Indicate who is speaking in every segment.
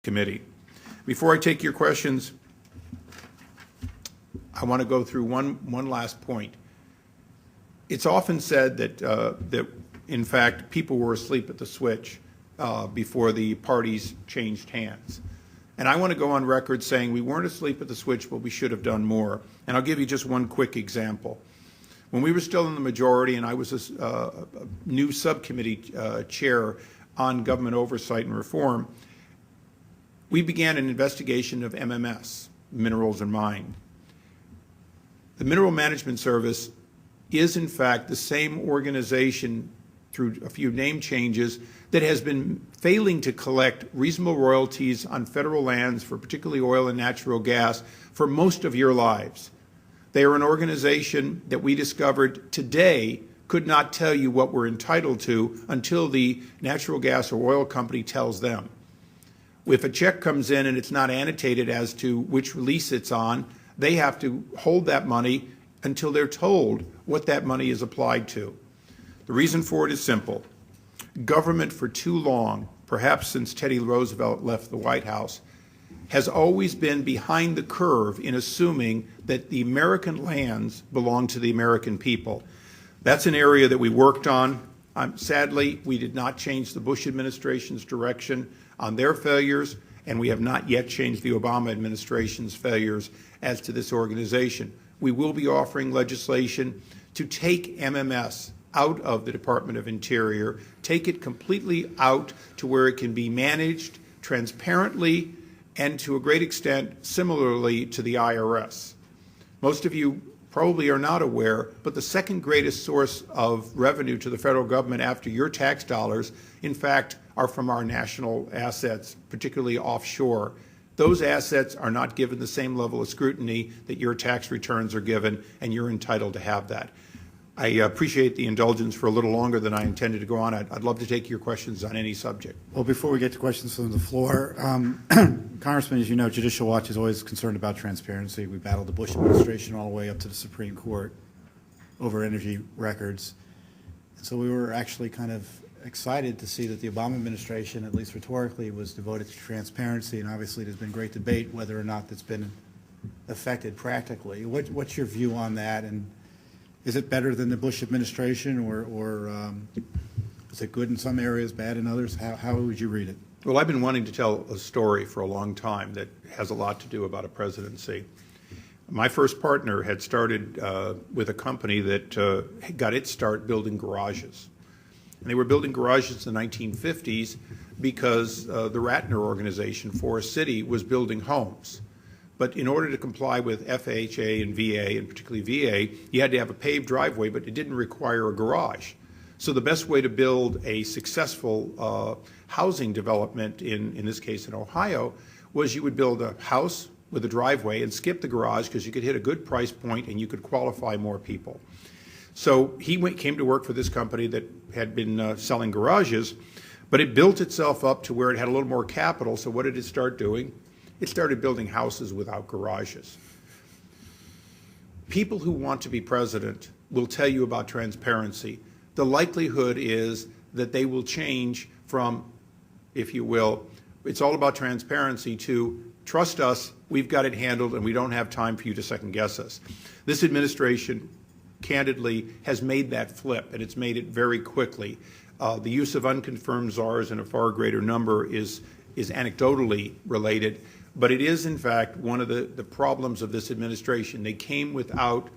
Speaker 1: committee. Before I take your questions, I want to go through one last point. It's often said that in fact people were asleep at the switch before the parties changed hands. And I want to go on record saying we weren't asleep at the switch, but we should have done more. And I'll give you just one quick example. When we were still in the majority and I was a new subcommittee chair on government oversight and reform, we began an investigation of MMS, Minerals and Mine. The Mineral Management Service is in fact the same organization through a few name changes that has been failing to collect reasonable royalties on federal lands for particularly oil and natural gas for most of your lives. They are an organization that we discovered today could not tell you what we're entitled to until the natural gas or oil company tells them. If a check comes in and it's not annotated as to which release it's on, they have to hold that money until they're told what that money is applied to. The reason for it is simple. Government for too long, perhaps since Teddy Roosevelt left the White House, has always been behind the curve in assuming that the American lands belong to the American people. That's an area that we worked on. Sadly, we did not change the Bush administration's direction on their failures, and we have not yet changed the Obama administration's failures as to this organization. We will be offering legislation to take MMS out of the Department of Interior, take it completely out to where it can be managed transparently and to a great extent similarly to the IRS. Most of you probably are not aware, but the second greatest source of revenue to the federal government after your tax dollars, in fact, are from our national assets, particularly offshore. Those assets are not given the same level of scrutiny that your tax returns are given, and you're entitled to have that. I appreciate the indulgence for a little longer than I intended to go on. I'd love to take your questions on any subject.
Speaker 2: Well, before we get to questions from the floor, Congressman, as you know, Judicial Watch is always concerned about transparency. We battled the Bush administration all the way up to the Supreme Court over energy records. And so we were actually kind of excited to see that the Obama administration, at least rhetorically, was devoted to transparency. And obviously there's been great debate whether or not that's been affected practically. What's your view on that? And is it better than the Bush administration, or is it good in some areas, bad in others? How would you read it?
Speaker 1: Well, I've been wanting to tell a story for a long time that has a lot to do about a presidency. My first partner had started with a company that got its start building garages. And they were building garages in the 1950s because the Ratner organization, Forest City, was building homes. But in order to comply with FHA and VA, and particularly VA, you had to have a paved driveway, but it didn't require a garage. So the best way to build a successful housing development, in this case in Ohio, was you would build a house with a driveway and skip the garage because you could hit a good price point and you could qualify more people. So he came to work for this company that had been selling garages, but it built itself up to where it had a little more capital. So what did it start doing? It started building houses without garages. People who want to be president will tell you about transparency. The likelihood is that they will change from, if you will, it's all about transparency, to trust us, we've got it handled, and we don't have time for you to second guess us. This administration, candidly, has made that flip, and it's made it very quickly. The use of unconfirmed czars in a far greater number is anecdotally related. But it is, in fact, one of the problems of this administration. They came without,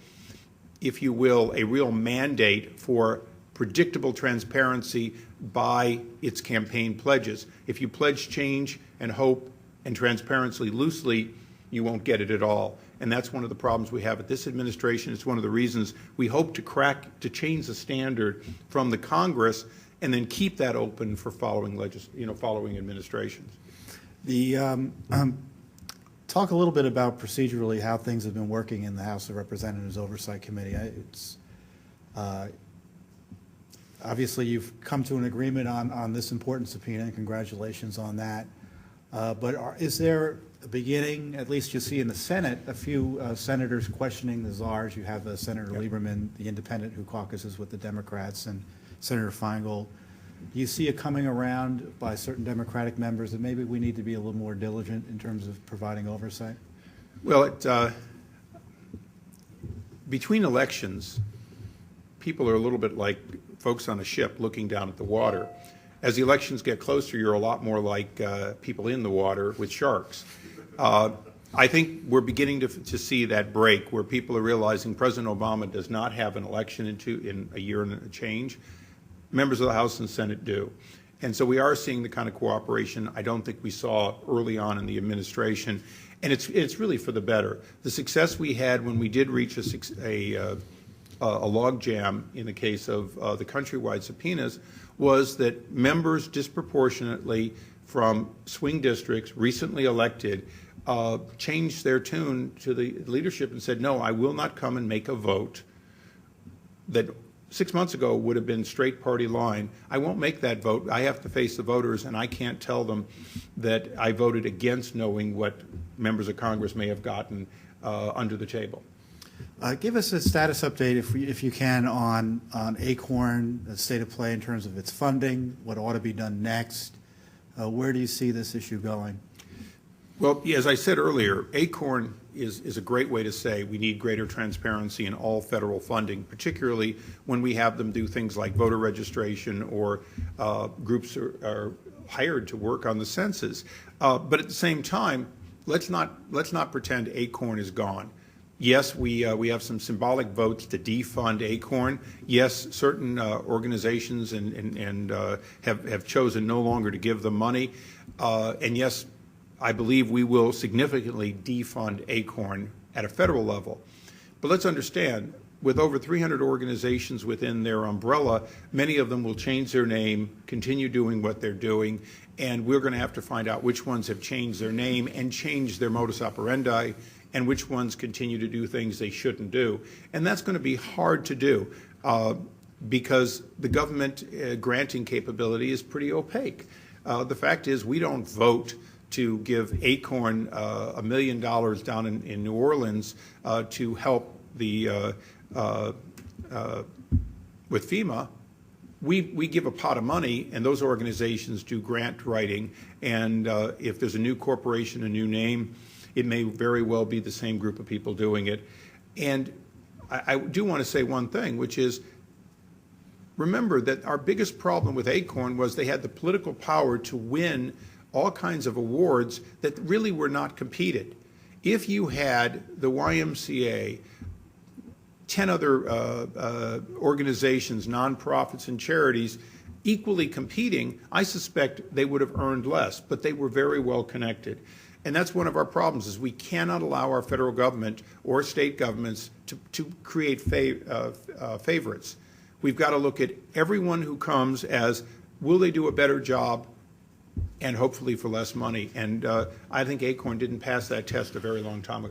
Speaker 1: if you will, a real mandate for predictable transparency by its campaign pledges. If you pledge change and hope and transparency loosely, you won't get it at all. And that's one of the problems we have at this administration. It's one of the reasons we hope to change the standard from the Congress and then keep that open for following administrations.
Speaker 2: Talk a little bit about procedurally how things have been working in the House of Representatives Oversight Committee. Obviously, you've come to an agreement on this important subpoena, and congratulations on that. But is there a beginning, at least you see in the Senate, a few senators questioning the czars? You have Senator Lieberman, the independent, who caucuses with the Democrats, and Senator Feingold. Do you see it coming around by certain Democratic members that maybe we need to be a little more diligent in terms of providing oversight?
Speaker 1: Well, between elections, people are a little bit like folks on a ship looking down at the water. As the elections get closer, you're a lot more like people in the water with sharks. I think we're beginning to see that break where people are realizing President Obama does not have an election in a year and a change. Members of the House and Senate do. And so we are seeing the kind of cooperation I don't think we saw early on in the administration. And it's really for the better. The success we had when we did reach a log jam in the case of the countrywide subpoenas was that members disproportionately from swing districts, recently elected, changed their tune to the leadership and said, no, I will not come and make a vote that 6 months ago would have been straight party line. I won't make that vote. I have to face the voters, and I can't tell them that I voted against knowing what members of Congress may have gotten under the table.
Speaker 2: Give us a status update, if you can, on ACORN, the state of play in terms of its funding, what ought to be done next. Where do you see this issue going?
Speaker 1: Well, as I said earlier, ACORN is a great way to say we need greater transparency in all federal funding, particularly when we have them do things like voter registration or groups are hired to work on the census. But at the same time, let's not pretend ACORN is gone. Yes, we have some symbolic votes to defund ACORN. Yes, certain organizations have chosen no longer to give them money. And yes, I believe we will significantly defund ACORN at a federal level. But let's understand, with over 300 organizations within their umbrella, many of them will change their name, continue doing what they're doing, and we're going to have to find out which ones have changed their name and changed their modus operandi, and which ones continue to do things they shouldn't do. And that's going to be hard to do because the government granting capability is pretty opaque. The fact is we don't vote to give ACORN $1 million down in New Orleans to help the with FEMA. We give a pot of money, and those organizations do grant writing. And if there's a new corporation, a new name, it may very well be the same group of people doing it. And I do want to say one thing, which is remember that our biggest problem with ACORN was they had the political power to win all kinds of awards that really were not competed. If you had the YMCA, 10 other organizations, nonprofits, and charities equally competing, I suspect they would have earned less, but they were very well connected. And that's one of our problems, is we cannot allow our federal government or state governments to create favorites. We've got to look at everyone who comes as, will they do a better job, and hopefully for less money. And I think ACORN didn't pass that test a very long time ago.